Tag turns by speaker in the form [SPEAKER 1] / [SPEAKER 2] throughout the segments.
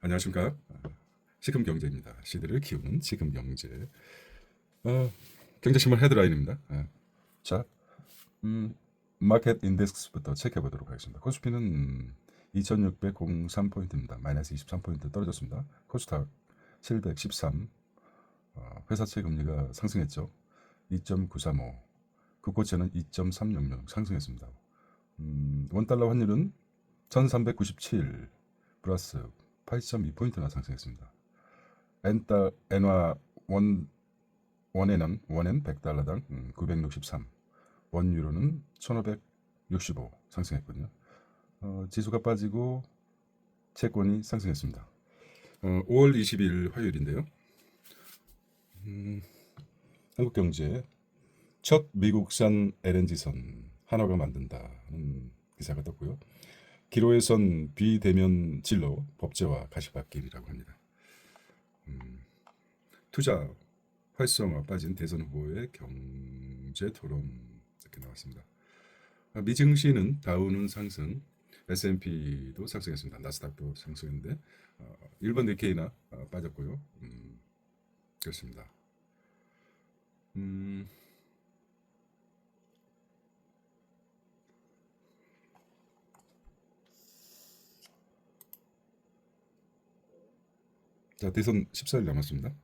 [SPEAKER 1] 안녕하십니까? 지금경제입니다. 시대를 키우는 지금경제. 어, 경제신문 헤드라인입니다. 자, 음, 마켓 인덱스부터 체크해보도록 하겠습니다. 코스피는 2603포인트입니다. 마이너스 23포인트 떨어졌습니다. 코스닥 713, 회사채 금리가 상승했죠. 2.935, 국고채는 2.366 상승했습니다. 원달러 환율은 1397 플러스 8.2포인트나 상승했습니다. 엔화 원엔 100달러당 963, 원 유로는 1565 상승했거든요. 지수가 빠지고 채권이 상승했습니다. 5월 20일 화요일인데요. 한국경제 첫 미국산 LNG선 한화가 만든다는 기사가 떴고요. 기로에선 비대면 진로 법제화 가시밭길이라고 합니다. 투자 활성화 빠진 대선 후보의 경제 토론 이렇게 나왔습니다. 미증시는 다우는 상승, S&P도 상승했습니다. 나스닥도 상승했는데 일본 니케이나 빠졌고요. 그렇습니다. 자, 대선 14일 남았습니다.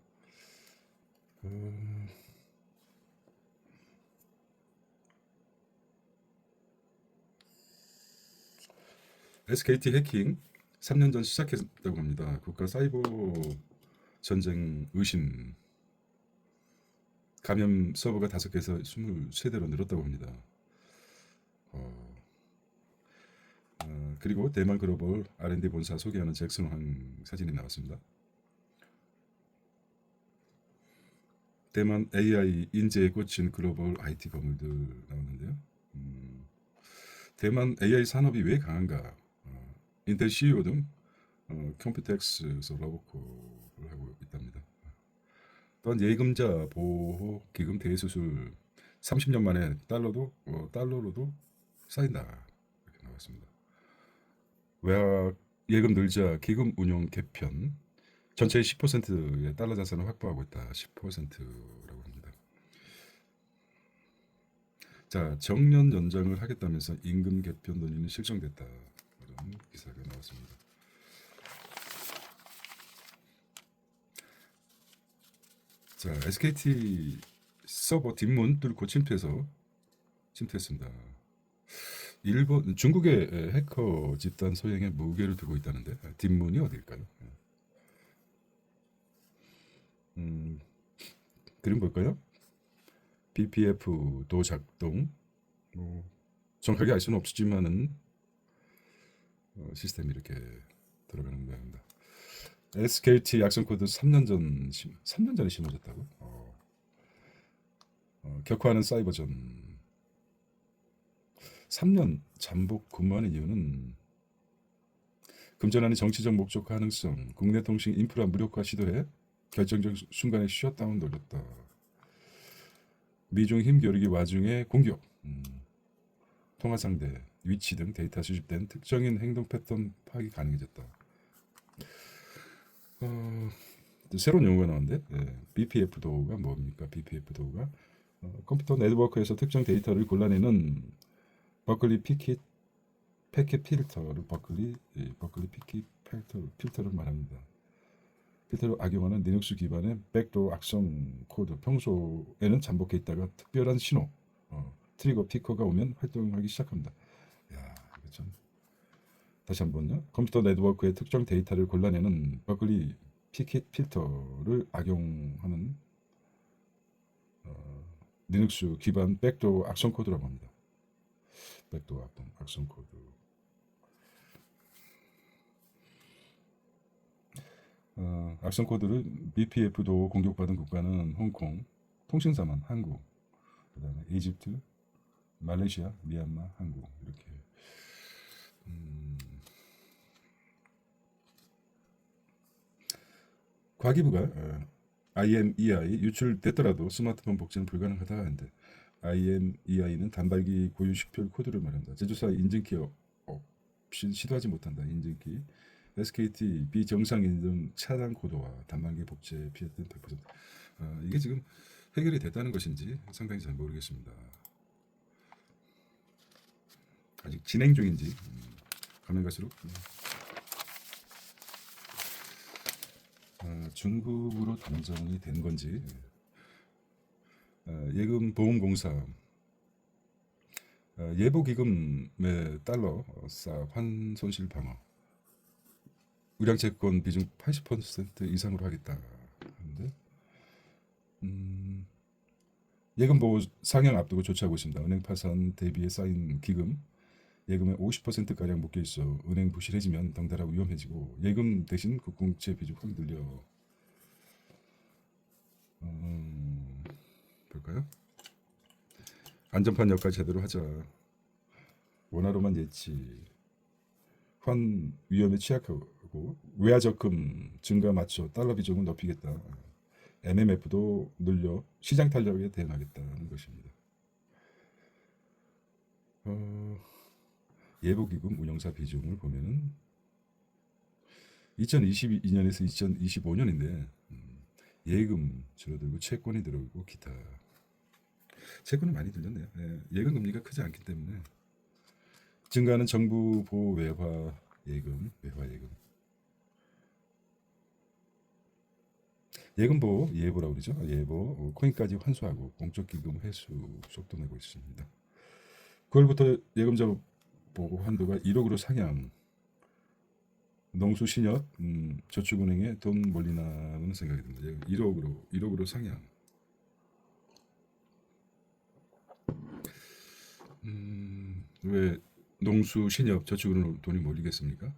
[SPEAKER 1] SKT 해킹 3년 전 시작했다고 합니다. 국가 사이버 전쟁 의심 감염 서버가 5개에서 23대로 늘었다고 합니다. 그리고 대만 글로벌 R&D 본사 소개하는 잭슨황 사진이 나왔습니다. 대만 AI 인재에 꽂힌 글로벌 IT 건물들 나오는데요. 대만 AI 산업이 왜 강한가? 인텔 CEO 등 컴퓨텍스에서 러버콜을 하고 있답니다. 또한 예금자 보호 기금 대수술 30년 만에 달러로도 쌓인다 이렇게 나왔습니다. 외화 예금 늘자 기금 운용 개편 전체의 10%의 달러 자산을 확보하고 있다. 10%라고 합니다. 자, 정년 연장을 하겠다면서 임금 개편 논의는 실종됐다. 이런 기사가 나왔습니다. 자, SKT 서버 뒷문 뚫고 침투했습니다. 중국의 해커 집단 소행에 무게를 두고 있다는데 뒷문이 어딜까요? 그림 볼까요? BPF도 작동. 정확하게 알 수는 없지만은 시스템이 이렇게 들어가는 모양입니다. SKT 약속 코드 3년 전에 심어졌다고? 격화하는 사이버전. 3년 잠복 근무하는 이유는 금전하는 정치적 목적 가능성, 국내 통신 인프라 무력화 시도해 결정적 순간에 셧다운 돌렸다. 미중 힘겨루기 와중에 공격, 통화 상대, 위치 등 데이터 수집된 특정인 행동 패턴 파악이 가능해졌다. 새로운 용어가 나왔는데 BPF 도구가 뭡니까? BPF 도구가 컴퓨터 네트워크에서 특정 데이터를 골라내는 버클리 패킷 필터를 버클리 패킷 필터를 말합니다. 필터를 악용하는 리눅스 기반의 백도어 악성 코드. 평소에는 잠복해 있다가 특별한 신호, 트리거 피커가 오면 활동하기 시작합니다. 야, 이거 참. 다시 한번요. 컴퓨터 네트워크의 특정 데이터를 골라내는 버클리 피킷 필터를 악용하는 리눅스 기반 백도어 악성 코드라고 합니다. 백도어 악성 코드. 악성 코드를 BPF도 공격받은 국가는 홍콩, 통신사만 한국, 그다음에 이집트, 말레이시아, 미얀마, 한국 이렇게. 과기부가 IMEI 유출됐더라도 스마트폰 복제는 불가능하다 하는데 IMEI는 단말기 고유 식별 코드를 말한다. 제조사 인증키 없이 시도하지 못한다. 인증키 SKT 비정상 인증 차단 코드와 단말기 복제 피해 등 100%. 이게 지금 해결이 됐다는 것인지 상당히 잘 모르겠습니다. 아직 진행 중인지 가면 갈수록 중국으로 단정이 된 건지 예금보험공사 예보기금의 달러 환손실 방어 의량채권 비중 80% 이상으로 하겠다 하는데 예금보호 상향 앞두고 조치하고 있습니다. 은행 파산 대비에 쌓인 기금 예금의 50%가량 묶여있어 은행 부실해지면 덩달아 위험해지고 예금 대신 국공채 비중 확 늘려 볼까요? 안전판 역까지 제대로 하자. 원화로만 예치 환 위험에 취약하고 외화 적금 증가 맞춰 달러 비중을 높이겠다. MMF도 늘려 시장 탄력에 대응하겠다는 것입니다. 예보기금 운영사 비중을 보면은 2022년에서 2025년인데 예금 줄어들고 채권이 늘어오고 기타 채권은 많이 들렸네요. 예금 금리가 크지 않기 때문에 증가하는 정부 보호 외화 예금 예금 보호 예보라고 그러죠. 예보 코인까지 환수하고 공적 기금 회수 속도 내고 있습니다. 9월부터 예금자 보호 한도가 1억으로 상향. 농수 신협 저축은행에 돈 몰리나는 생각이 듭니다. 1억으로 상향. 왜 농수 신협 저축은행으로 돈이 몰리겠습니까?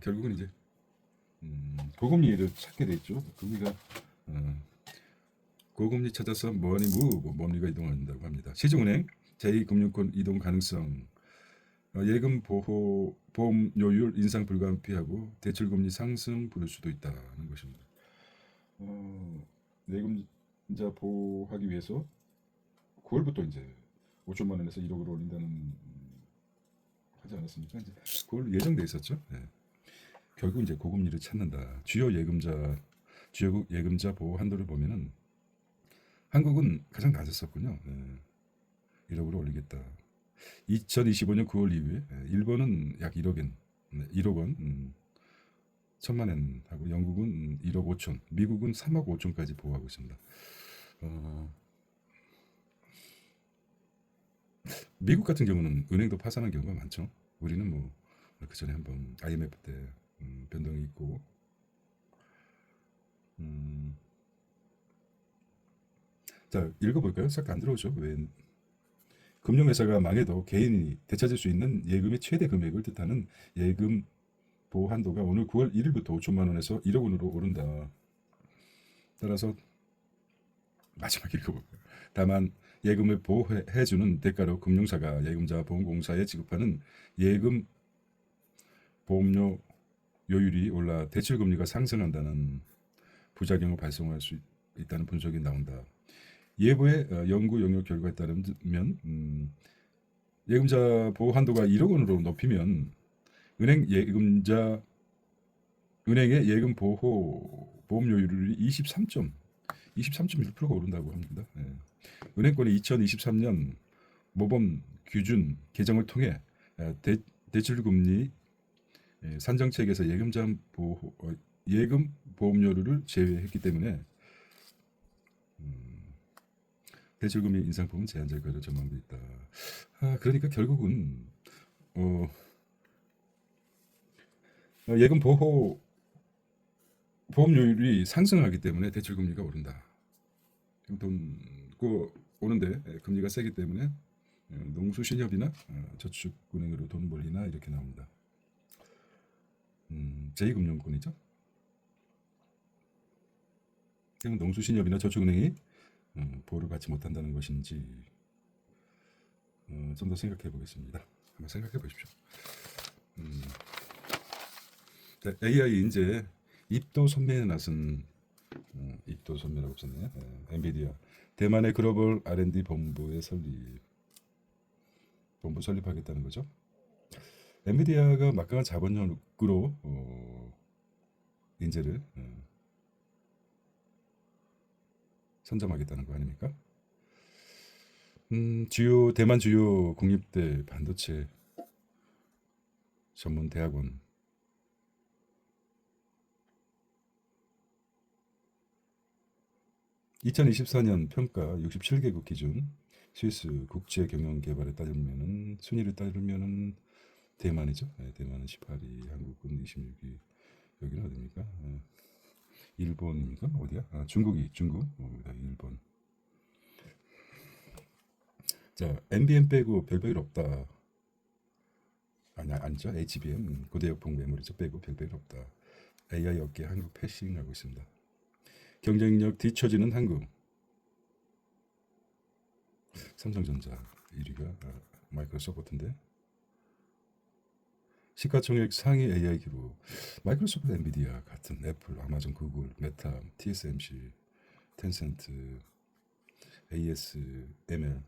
[SPEAKER 1] 결국은 이제 고금리를 찾게 돼 있죠. 금리가 고금리 찾아서 머니가 이동한다고 합니다. 시중은행 제2금융권 이동 가능성 예금 보험료율 인상 불가피하고 대출금리 상승 부를 수도 있다는 것입니다. 예금자 보호하기 위해서 9월부터 이제 5천만 원에서 1억으로 올린다는 하지 않았습니까? 이제 9월 예정돼 있었죠. 네. 결국 이제 고금리를 찾는다. 주요 예금자 보호 한도를 보면은 한국은 가장 낮았었군요. 1억으로 올리겠다. 2025년 9월 이후에 일본은 약 1억 원, 1,000만 원 하고 영국은 1억 5천, 미국은 3억 5천까지 보호하고 있습니다. 미국 같은 경우는 은행도 파산한 경우가 많죠. 우리는 뭐 그 전에 한번 IMF 때 변동이 있고 자 읽어볼까요? 싹 안 들어오죠. 왜 금융회사가 망해도 개인이 되찾을 수 있는 예금의 최대 금액을 뜻하는 예금 보호 한도가 오늘 9월 1일부터 5천만 원에서 1억 원으로 오른다. 따라서 마지막 읽어볼까요? 다만 예금을 보호해주는 대가로 금융사가 예금자 보험공사에 지급하는 예금 보험료 요율이 올라 대출금리가 상승한다는 부작용을 발생할 수 있다는 분석이 나온다. 예보의 연구 영역 결과에 따르면 예금자 보호 한도가 1억 원으로 높이면 은행의 예금 보험료율이 23.1%가 오른다고 합니다. 은행권이 2023년 모범 규준 개정을 통해 대출금리 산정책에서 예금 보험료를 제외했기 때문에 대출금리 인상폭은 제한될 것으로 전망돼 있다. 그러니까 결국은 예금 보험료율이 상승하기 때문에 대출금리가 오른다. 돈 오는데 금리가 세기 때문에 농수신협이나 저축은행으로 돈 벌리나 이렇게 나옵니다. 제2금융권이죠. 그럼 농수신협이나 저축은행이 보호를 받지 못한다는 것인지 좀 더 생각해 보겠습니다. 한번 생각해 보십시오. AI 이제 입도 선매에 나선 입도 선매라고 썼네요. 엔비디아 대만의 글로벌 R&D 본부 설립하겠다는 거죠. 엔비디아가 막강한 자본력으로 인재를 선점하겠다는 거 아닙니까? 대만 주요 국립대 반도체 전문 대학원 2024년 평가 67개국 기준 스위스 국제 경영 개발에 따르면은 순위를 따르면은 대만이죠. 네, 대만은 18위, 한국은 26위. 여기는 어디입니까? 일본입니까? 어디야? 중국. 일본. 자, NBM 빼고 별별 없다. 아니죠. HBM 고대역폭 메모리죠. 빼고 별별 없다. AI 업계 한국 패싱하고 있습니다. 경쟁력 뒤처지는 한국. 삼성전자 1위가 마이크로소프트인데 시가총액 상위 AI 기록 마이크로소프트, 엔비디아 같은 애플, 아마존, 구글, 메타, TSMC, 텐센트, ASML.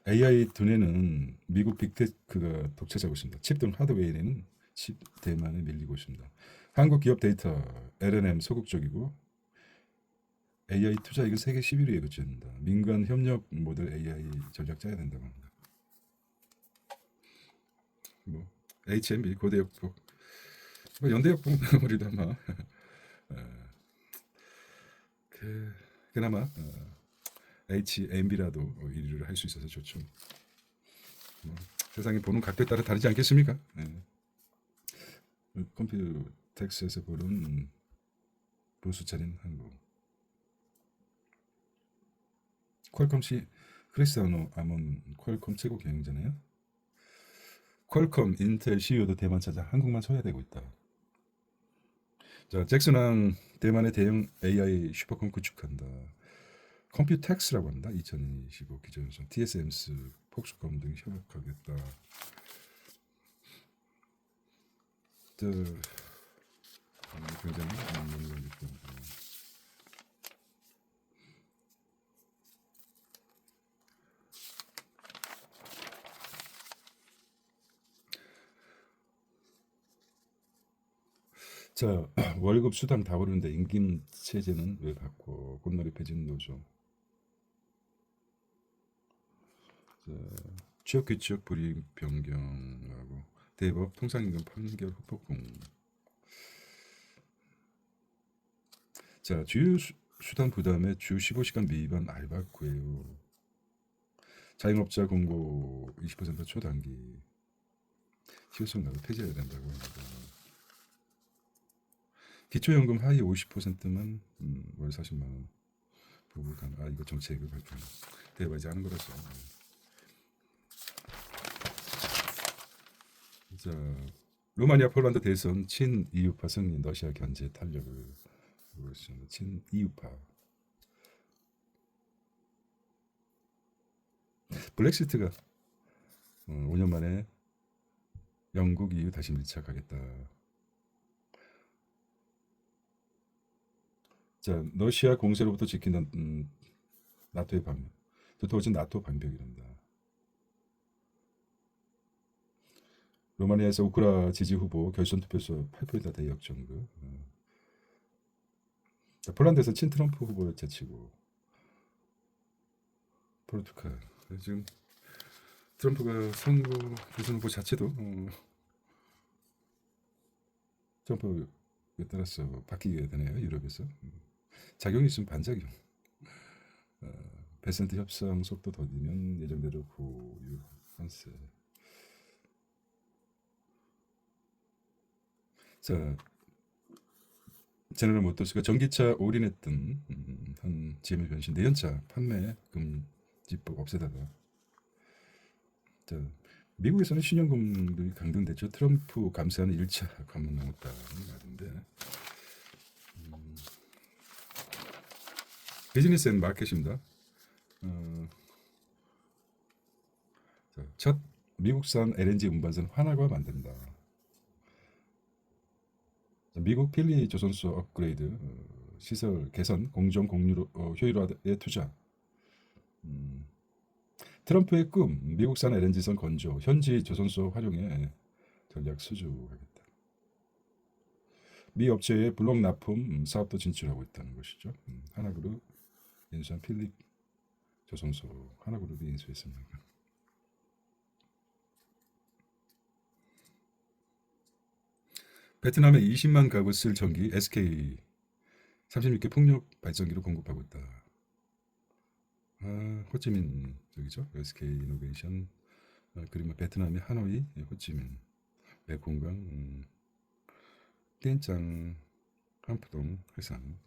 [SPEAKER 1] AI 두뇌는 미국 빅테크가 독차지하고 있습니다. 칩 등 하드웨어에는 칩 대만에 밀리고 있습니다. 한국 기업 데이터 L&M 소극적이고 AI 투자 이익은 세계 11위에 그친다. 민간 협력 모델 AI 전략 짜야 된다고 합니다. 뭐 HMB 고대역폭 뭐 연대역폭 우리도 아마 그나마 HMB라도 1위를 할 수 있어서 좋죠. 뭐, 세상이 보는 각도에 따라 다르지 않겠습니까? 컴퓨텍스에서 보는 보수 차린 한국. 퀄컴 크리스 아몬 퀄컴 최고 경영자네요. 퀄컴 인텔 CEO도 대만 찾아 한국만 소외되고 있다. 자, 잭슨왕 대만의 대형 AI 슈퍼컴 구축한다. 컴퓨텍스라고 한다. 2025 기존선 TSMC, 폭스컴 등 협력하겠다. 굉장히 자, 월급 수당 다 오르는데 임금 체제는 왜 바꿔? 꽃놀이 폐진 노조. 자, 취업 규칙 불이익 변경하고 대법 통상임금 판결 후폭풍. 자, 주요 수당 부담에 주 15시간 미만 알바 구해요. 자영업자 공고 20% 초단기. 실효성 나도 폐지해야 된다고 합니다. 기초연금 하위 50%만 월 40만 원 부부 가능. 이거 정책을 발표. 대박이지 않은 거라서. 자, 루마니아 폴란드 대선 친이유파 승리, 러시아 견제 탄력을 보고 있습니다. 친이유파. 브렉시트가 5년 만에 영국 EU 다시 밀착하겠다. 자, 러시아 공세로부터 지키는 나토의 방역. 두터워진 나토 방벽이란다. 루마니아에서 우크라 지지 후보 결선 투표수 8% 대역 정도. 자, 폴란드에서 친 트럼프 후보를 제치고 포르투갈 지금 트럼프가 선거 대선 후보 자체도 트럼프에 따라서 바뀌게 되네요. 유럽에서 작용이 있으면 반작용. 베센트 협상 속도 더디면 예정대로 보유 환세. 자, 제너럴 모터스가 전기차 올인했던 한 GM의 변신 내연차 판매 금지법 없애다가. 자, 미국에서는 신용금리 강등됐죠. 트럼프 감세하는 1차 관문 남았다는 말인데. 비즈니스 앤 마켓입니다. 자, 첫 미국산 LNG 운반선 화나가 만든다. 자, 미국 필리 조선소 업그레이드 시설 개선 공정 공유 효율화에 투자. 트럼프의 꿈, 미국산 LNG선 건조, 현지 조선소 활용에 전략 수주하겠다. 미 업체의 블록 납품 사업도 진출하고 있다는 것이죠. 하나그룹 인수한 필립 조선소 하나그룹이 인수했습니다. 베트남에 20만 가구 쓸 전기 SK 36개 풍력 발전기를 공급하고 있다. 호찌민 저기죠. SK 이노베이션. 그리고 베트남의 하노이, 호찌민, 백공강, 띠엔짱, 한푸동, 해상.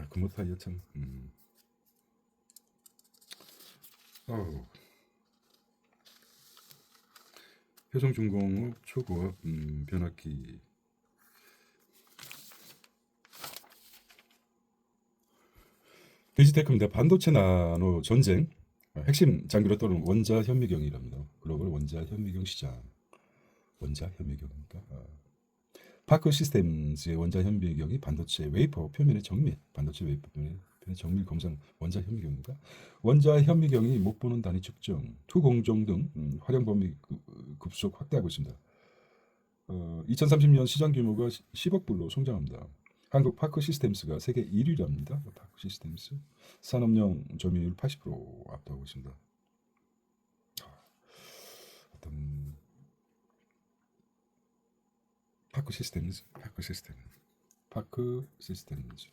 [SPEAKER 1] 금호타이어 참. 어우. 효성중공업 초고압 변압기. 디지테크입니다. 반도체 나노 전쟁. 핵심 장기로 떠오르는 원자 현미경이랍니다. 글로벌 원자 현미경 시장. 원자 현미경입니까? 파크 시스템즈의 원자 현미경이 반도체 웨이퍼 표면의 정밀, 반도체 웨이퍼 표면의 정밀 검사 원자 현미경입니다. 원자 현미경이 못 보는 단위 측정, 투공정 등 활용 범위 급속 확대하고 있습니다. 2030년 시장 규모가 10억 불로 성장합니다. 한국 파크 시스템스가 세계 1위랍니다. 파크 시스템스 산업용 점유율 80% 압도하고 있습니다. 어떤 파크 시스템즈, 파크 시스템즈.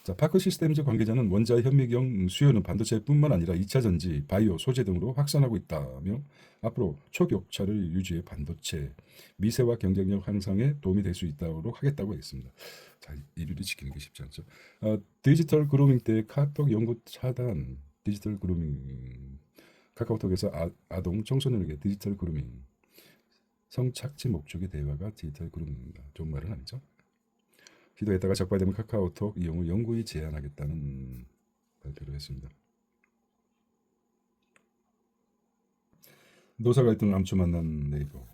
[SPEAKER 1] 자, 파크 시스템즈 관계자는 원자 현미경 수요는 반도체뿐만 아니라 2차 전지, 바이오, 소재 등으로 확산하고 있다며 앞으로 초격차를 유지해 반도체 미세와 경쟁력 향상에 도움이 될 수 있도록 하겠다고 했습니다. 자, 1위를 지키는 게 쉽지 않죠. 디지털 그루밍 때 카톡 연구 차단. 디지털 그루밍. 카카오톡에서 아동 청소년에게 디지털 그루밍. 성착취 목적의 대화가 디지털 그루밍입니다. 좋은 말은 아니죠. 시도했다가 적발되면 카카오톡 이용을 영구히 제한하겠다는 발표를 했습니다. 노사 갈등 암초 만난 네이버.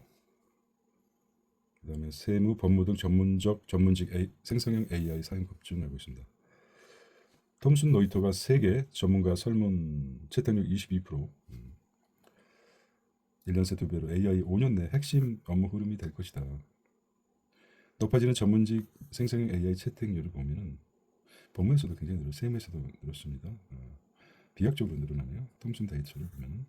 [SPEAKER 1] 그다음에 세무, 법무 등 전문직 생성형 AI 사용 급증하고 있습니다. 톰슨 로이터가 세계 전문가 설문 채택률 22%. 1년 새 2배로 AI 5년 내 핵심 업무 흐름이 될 것이다. 높아지는 전문직 생성형 AI 채택률을 보면은 법무에서도 굉장히 늘었고 세무에서도 늘었습니다. 비약적으로 늘어나네요. 톰슨 데이터를 보면은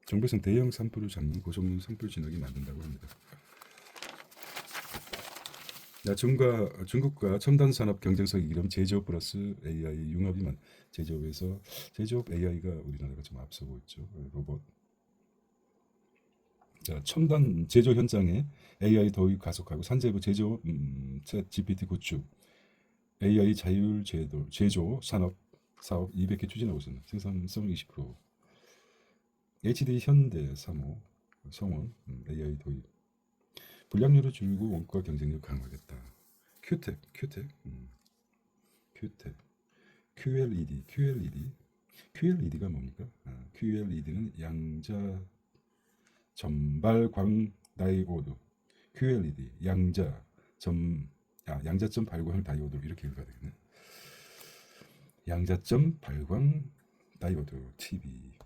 [SPEAKER 1] 정부에서는 대형 산불을 잡는 고성능 산불 진학이 만든다고 합니다. 중국과 첨단 산업 경쟁성 이름 제조업 플러스 AI 융합이만 제조업에서 제조업 AI가 우리나라가 좀 앞서고 있죠. 로봇. 자, 첨단 제조 현장에 AI 도입 가속하고 산재부 제조 챗 GPT 구축 AI 자율 제조 산업 사업 200개 추진하고 있습니다. 생산성 20%. HD 현대 3호 성원 AI 도입. 불량률을 줄이고 원가 경쟁력 강화하겠다. 큐텍, QLED가 뭡니까? QLED는 양자 전발광 다이오드. QLED 양자점 발광 다이오드 이렇게 읽어야 되겠네. 양자점 발광 다이오드 TV.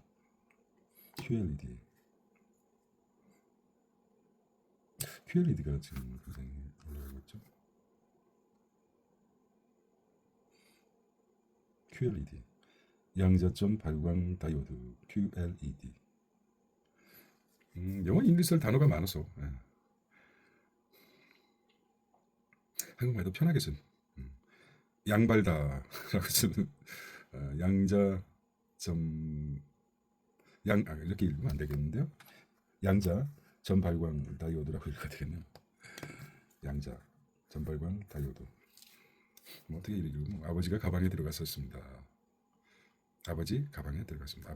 [SPEAKER 1] QLED가 지금 굉장히 올라가고 있죠. QLED 양자점 발광 다이오드 QLED. 영어 잉글리시 단어가 많아서 한국말도 편하게 쓴 양발다라고 쓰는 양자점 이렇게 읽으면 안 되겠는데요. 양자 전발광 다이오드라고 읽어야 되겠네요. 양자 전발광 다이오드. 뭐 어떻게 읽으면 아버지가 가방에 들어갔었습니다. 아버지가 방에 들어가셨습니다.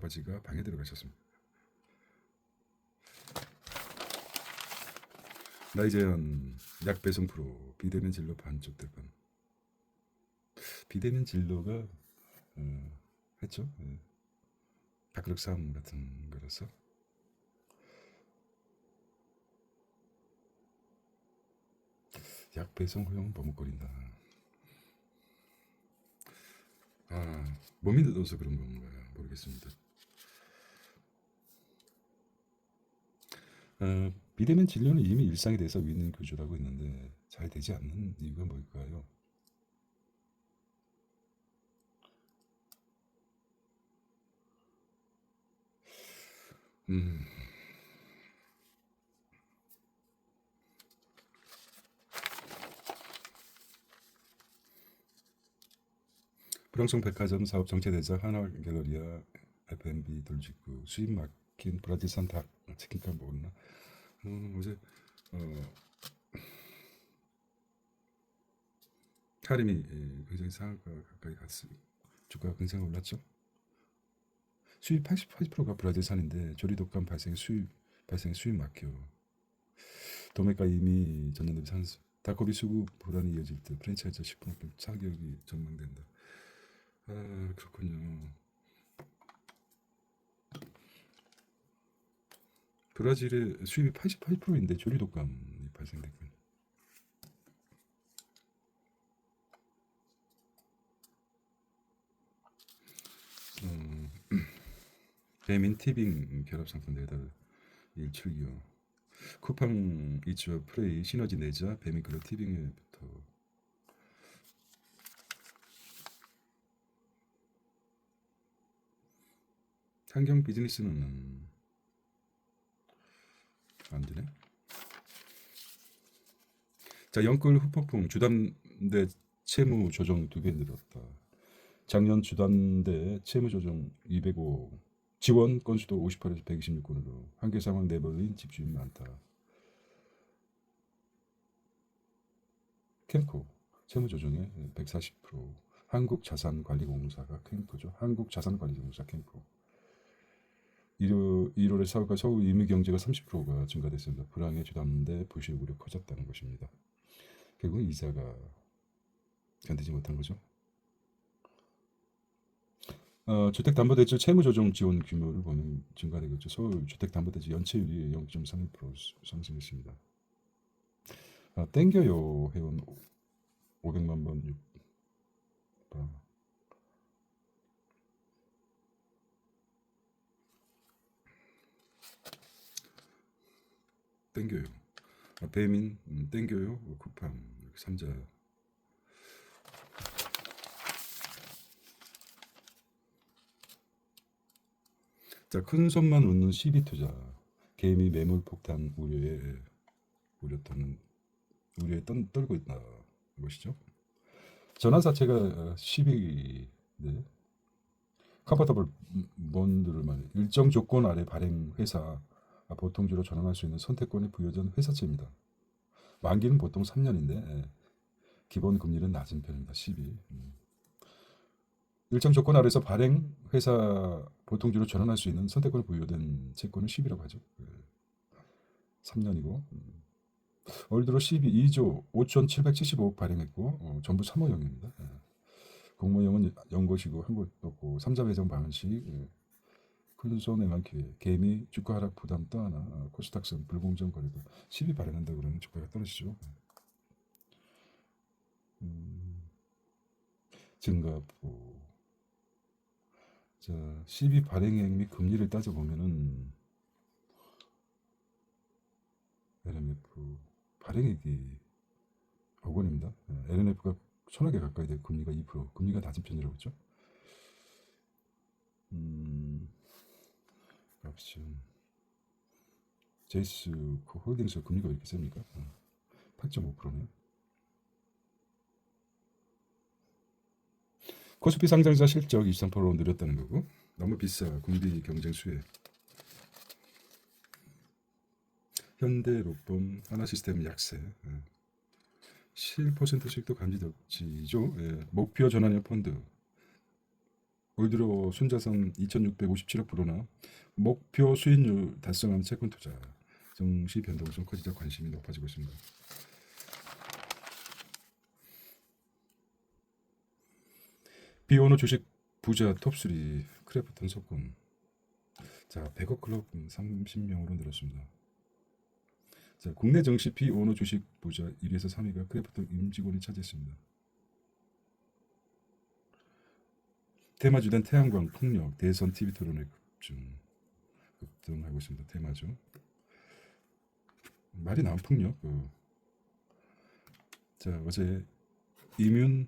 [SPEAKER 1] 나이재현 약 배송 프로 비대면 진로 반쪽 될 뻔. 비대면 진로가 했죠. 밥그릇 싸움 같은 거라서. 약 배송 허용 버뭇거린다. 못 믿어서 그런 건가 모르겠습니다. 비대면 진료는 이미 일상이 돼서 위는 교주라고 있는데 잘 되지 않는 이유가 뭘까요? 음, 불황성 백화점 사업 정체되자 한화 갤러리아 F&B 돌직구 수입 막힌 브라질 산타 치킨값 먹었나? 어제 어, 카림이 굉장히 상한가 가까이 갔습니다. 주가가 굉장히 올랐죠. 수입 88%가 브라질산인데 조리독감 발생 수입 막혀. 도매가 이미 전년 대비 상승. 닭고기 수급 불안이 이어질 때 프랜차이즈 10% 차격이 전망된다. 아 그렇군요. 브라질의 수입이 88%인데 조리독감이 발생됐군요. 어, 배민 티빙 결합 상품 내달 일출기요. 쿠팡 이츠와 프레이 시너지 내자 배민 그룹 티빙에부터 환경 비즈니스는 안 되네. 자, 영끌 후폭풍 주담대 채무 조정 2배 늘었다. 작년 주담대 채무 조정 205 지원 건수도 58에서 126건으로 한계 상황 내버린 집주인 많다. 캠코 채무 조정에 140% 한국자산관리공사가 캠코죠. 한국자산관리공사 캠코. 1월에 사업과 서울 임의경제가 30%가 증가됐습니다. 불황에 주담대 부실 우려 커졌다는 것입니다. 결국은 이자가 견디지 못한 거죠. 주택담보대출 채무조정 지원 규모를 보면 증가되겠죠. 서울 주택담보대출 연체율이 0.31% 상승했습니다. 땡겨요 회원 500만 번 땡겨요. 배민 땡겨요 쿠팡 삼자. 자, 큰 손만 웃는 시비 투자. 개미 매물 폭탄 우려에 떨고 있다 것이죠. 전환 자체가 시비 네. 컨버터블 본드를 말해 일정 조건 아래 발행 회사 보통주로 전환할 수 있는 선택권이 부여된 회사채입니다. 만기는 보통 3년인데 기본 금리는 낮은 편입니다. 12. 일정 조건 아래서 발행 회사 보통주로 전환할 수 있는 선택권이 부여된 채권을 10이라고 하죠. 3년이고 올 들어 12조 5,775억 발행했고 전부 3호형입니다. 공모형은 연것이고 한 것도 없고 3자 배정 방식 큰손해만 기회 개미 주가 하락 부담 또 하나 코스닥선 불공정 거래도 10이 발행한다 그러면 주가가 떨어지죠. 증가부 자 10이 발행액 및 금리를 따져보면은 LMF 발행액이 1억 원입니다. LNF가 1,000억에 가까이 될 금리가 2% 금리가 낮은 편이라고 했죠. 옵션 제이스 홀딩스 금리가 왜 이렇게 셉니까? 8.5%네요. 코스피 상장자 실적 23%로 늘었다는 거고 너무 비싸 국비 경쟁 수혜. 현대로펌 하나시스템 약세 7%씩도 감지되지죠. 목표 전환형 펀드 올 들어 순자산 2,657억 불어나 목표 수익률 달성한 채권 투자 정시 변동성 커지자 관심이 높아지고 있습니다. 비오너 주식 부자 톱3 크래프톤 석권 자 100억 클럽 30명으로 늘었습니다. 자, 국내 정시 비오너 주식 부자 1위에서 3위가 크래프톤 임직원이 차지했습니다. 테마주된 태양광 폭력 대선 TV 토론회 급등하고 있습니다. 테마주 말이 나온 폭력. 자 어제 이뮨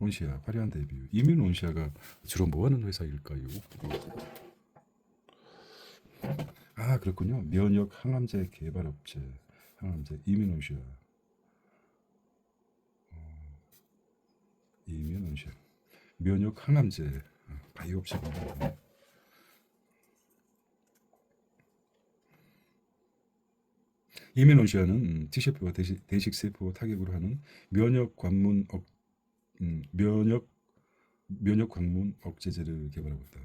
[SPEAKER 1] 온시아 화려한 데뷔. 이뮨 온시아가 주로 뭐하는 회사일까요? 아 그렇군요. 면역 항암제 개발업체 항암제 이뮨 온시아. 이뮨 온시아 면역 항암제 바이오 업체입니다. 이뮨 온시아는 T세포와 대식세포 타격으로 하는 면역 광문 억제제를 개발하고 있다.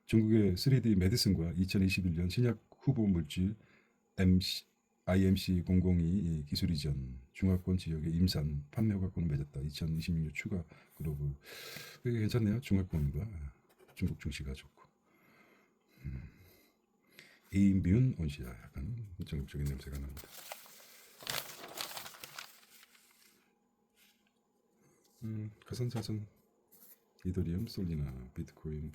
[SPEAKER 1] 중국의 3D 메디슨과 2021년 신약 후보 물질 IMC002 기술 이전 중화권 지역의 임산 판매 허가권을 맺었다. 2026년 추가 글로벌. 이게 괜찮네요. 중화권과 중국 증시가 좋고. 이뮨 온시아 약간 전국적인 냄새가 납니다. 가상자산 이더리움, 솔리나, 비트코인.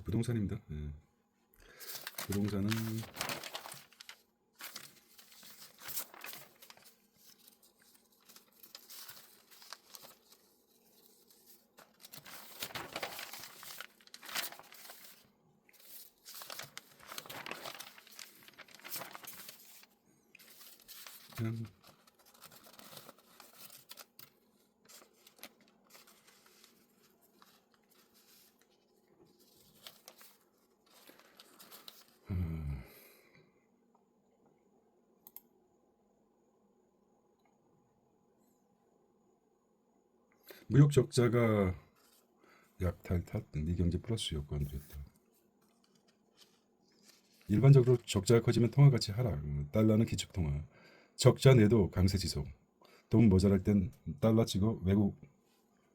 [SPEAKER 1] 부동산입니다. 네. 부동산은 그냥 무역 적자가 약탈 탓 미경제 플러스 요건도 있다. 일반적으로 적자가 커지면 통화 가치 하락, 달러는 기축 통화, 적자 내도 강세 지속, 돈 모자랄 땐 달러 찍어 외국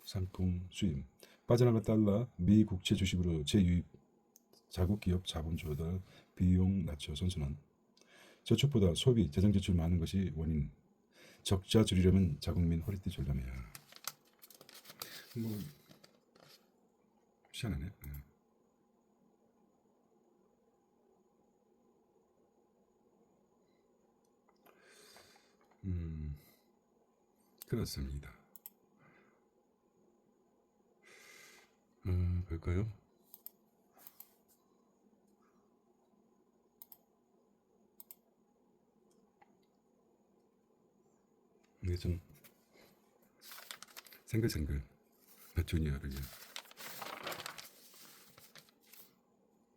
[SPEAKER 1] 상품 수입, 빠져나갈 달러 미 국채 주식으로 재유입, 자국 기업 자본 조달, 비용 낮춰 선순환, 저축보다 소비, 재정 지출 많은 것이 원인, 적자 줄이려면 자국민 허리띠 졸라매야. 뭐 희한하네. 그렇습니다. 볼까요? 이게 좀 생글생글 주니어를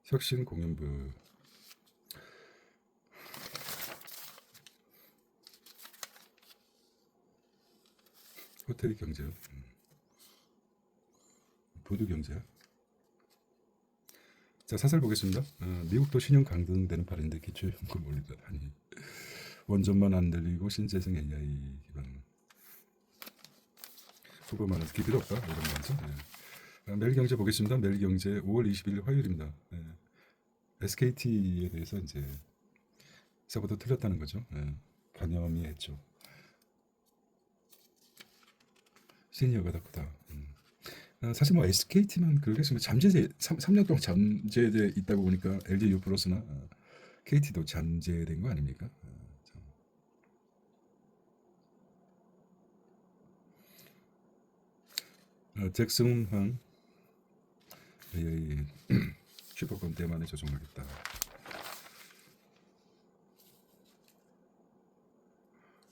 [SPEAKER 1] 혁신공연부 호텔 경제요. 보도 경제야. 자 사설 보겠습니다. 미국도 신용 강등되는 판인데 기초연금 올리다니. 원전만 안 들리고 신재생 AI 기반 후보만 듣기 필요 없다 이런 거죠. 매일경제 보겠습니다. 매일경제 5월 20일 화요일입니다. SKT에 대해서 이제 세보다 틀렸다는 거죠. 반영이 했죠. 시니어가 더 크다. 사실 뭐 SKT만 그러겠습니다. 잠재돼 3년 동안 잠재돼 있다고 보니까 LG U+나 KT도 잠재된 거 아닙니까? 잭슨황 AI 슈퍼컴 대만에 조종하겠다.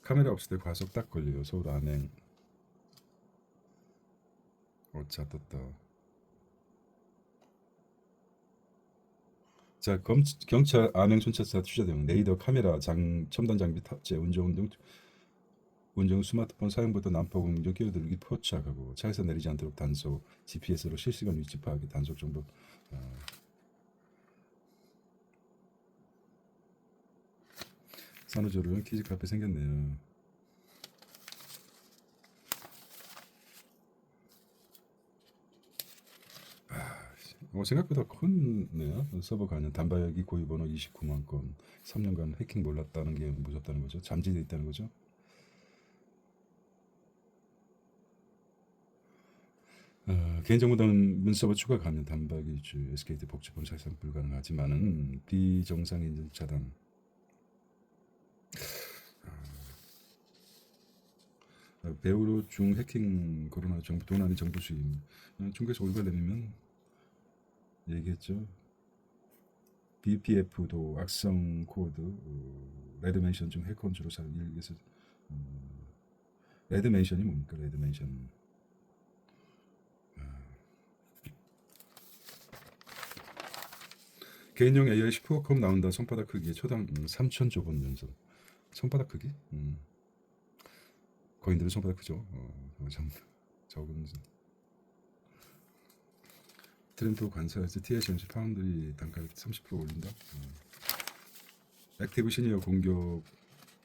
[SPEAKER 1] 카메라 없을 때 과속 딱 걸려요. 서울 안행. 자 떴다. 자 경찰 안행 순찰차 투자 등 레이더 카메라 첨단 장비 탑재 운전 스마트폰 사용부터 난폭 운전 끼어들기 포착하고 차에서 내리지 않도록 단속 GPS로 실시간 위치 파악에 단속 정보. 산후조리원 키즈 카페 생겼네요. 생각보다 컸네요. 서버 관련 단발기 고유 번호 29만 건, 3년간 해킹 몰랐다는 게 무섭다는 거죠. 잠재돼 있다는 거죠. 개인정보등 문서버 추가 가능 단발기 주 SKT 복제본 사실상 불가능하지만은 비정상 인증 차단. 배우로 중 해킹 코로나 정부 돈 아닌 정부 수임. 중국에서 올바 내리면 얘기했죠. BPF도 악성 코드, 레드멘션 중 해커 주로 사용 일에서 레드멘션이 뭡니까? 레드멘션. 개인용 AI 10호컵 나온다. 손바닥 크기 초당 3,000조번 연속. 손바닥 크기? 거인들은 손바닥 크죠. 적은 트렌드 관사에서 TSMC 파운드리 단가를 30% 올린다. 액티브 시니어 공격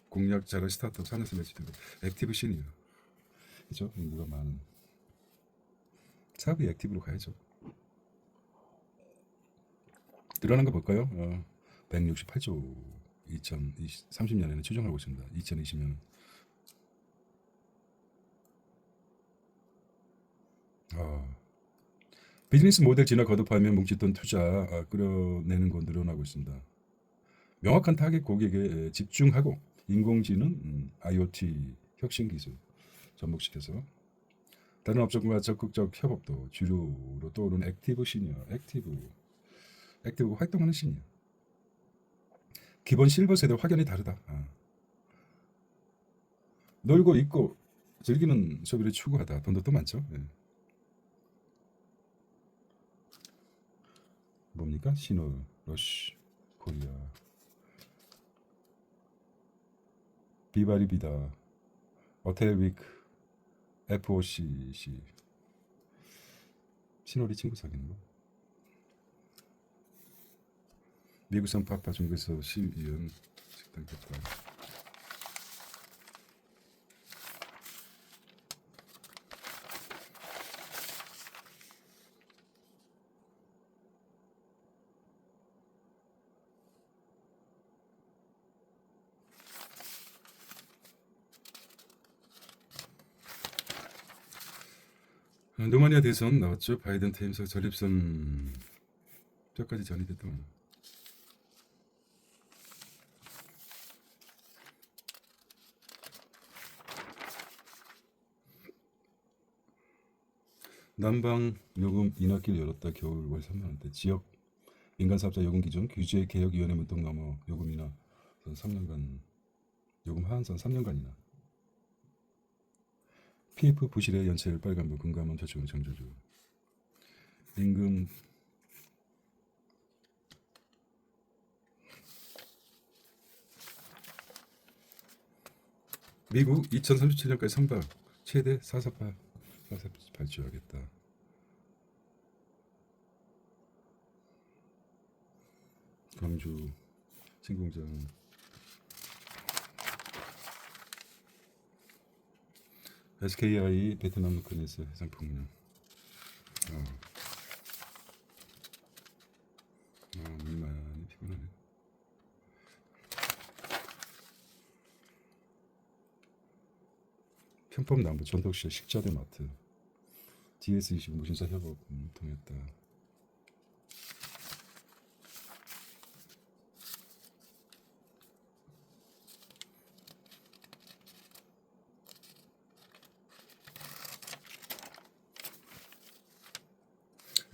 [SPEAKER 1] 공략 잘한 스타트업 산에서 매치되고 액티브 시니어 그죠? 인구가 많은 사업이 액티브로 가야죠. 늘어난 거 볼까요? 168조 2030년에는 추정하고 있습니다. 2020년 비즈니스 모델 진화 거듭하면 뭉칫돈 투자 끌어내는 거 늘어나고 있습니다. 명확한 타겟 고객에 집중하고 인공지능, IoT 혁신 기술 접목시켜서 다른 업종과 적극적 협업도 주류로 떠오르는 액티브 시니어, 액티브 활동하는 시니어. 기본 실버 세대 확연히 다르다. 놀고 있고 즐기는 소비를 추구하다. 돈도 또 많죠. 예. 뭡니까? 시노, 러쉬, 코리아, 비바리비다, 호텔위크, FOCC. 신호리 친구 사귀는 거. 미국산 파파 중국에서 시위원 식당 겼다. 노마니아 대선 나왔죠. 바이든 퇴임사 전립선 뼈까지 전이됐던. 난방 요금 인하길 열었다. 겨울 월 3만 원대. 지역 민간 사업자 요금 기준 규제 개혁위원회 문턱 넘어 요금 인하 3년간 요금 하한선 3년간이나. PF 부실의 연체율 빨간불 금감원 저축은 정조주. 임금 미국 2037년까지 선박 최대 448 발주하겠다. 광주 신공장 SKI 베트남 루크네스 해상폭력. 많이 피곤하네. 편법 남부 전덕시 식자재 마트 DS20 무신사 협업 통했다.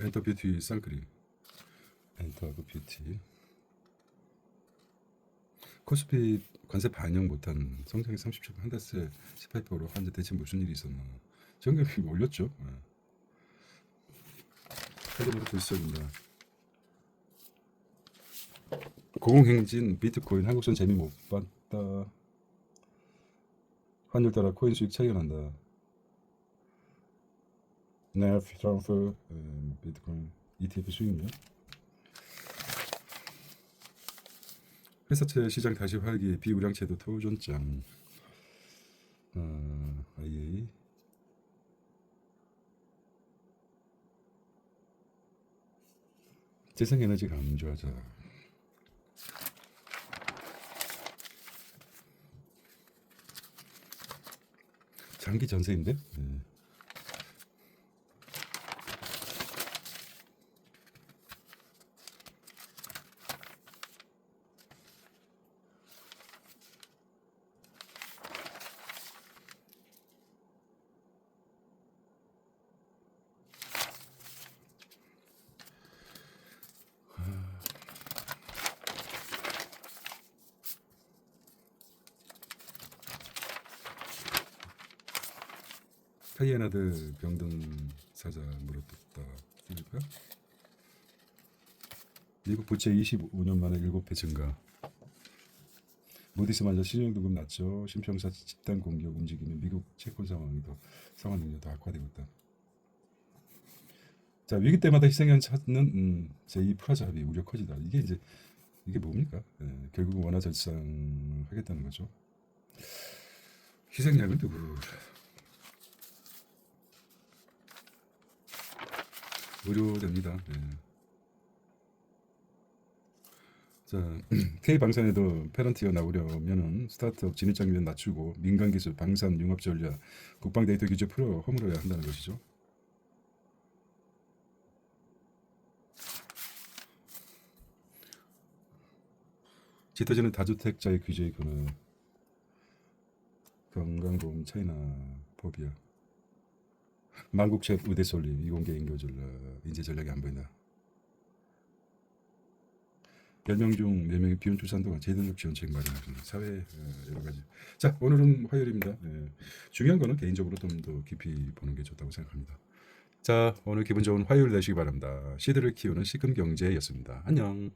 [SPEAKER 1] 엔터 뷰티 쌍크림 엔터하고 뷰티 코스피 관세 반영 못한 성장이 30초 한 달새 18%로 한데 대체 무슨 일이 있었나. 정경이 올렸죠. 헤드보드 불성입니다. 고공행진 비트코인 한국선 재미 못 봤다. 환율 따라 코인 수익 차이가 난다. 네프 트럼프 비트코인 ETF 수익률. 회사채 시장 다시 활기 비우량채도 토존장. IA 재생에너지 강조하자. 장기 전세인데? 네. 하이에나드 병든 사자 물어뜯다. 그러니까 미국 부채 25년 만에 7배 증가. 모디스마저 신용등급 낮죠. 신평사 집단 공격 움직이는 미국 채권 상황 능력이 더 악화되고 있다. 자, 위기 때마다 희생양 찾는 제2 프라자 합의 우려 커지다. 이게 뭡니까? 결국 원화 절상하겠다는 거죠. 희생양은 누구? 무료됩니다. 자, K 방산에도 페런티어 나오려면은 스타트업 진입장벽 낮추고 민간 기술, 방산, 융합 전략, 국방 데이터 규제 풀어 허물어야 한다는 것이죠. 짙어지는 다주택자의 규제 그는 건강보험 차이나 법이야. 만국채 의대 솔림 이공계 인교 전략 인재 전략이 안 보인다. 10명 중 4명이 비혼 출산도가 제도적 지원책 마련하는 사회 여러 가지. 자, 오늘은 화요일입니다. 중요한 거는 개인적으로 좀 더 깊이 보는 게 좋다고 생각합니다. 자, 오늘 기분 좋은 화요일 되시기 바랍니다. 시드를 키우는 시금경제였습니다. 안녕.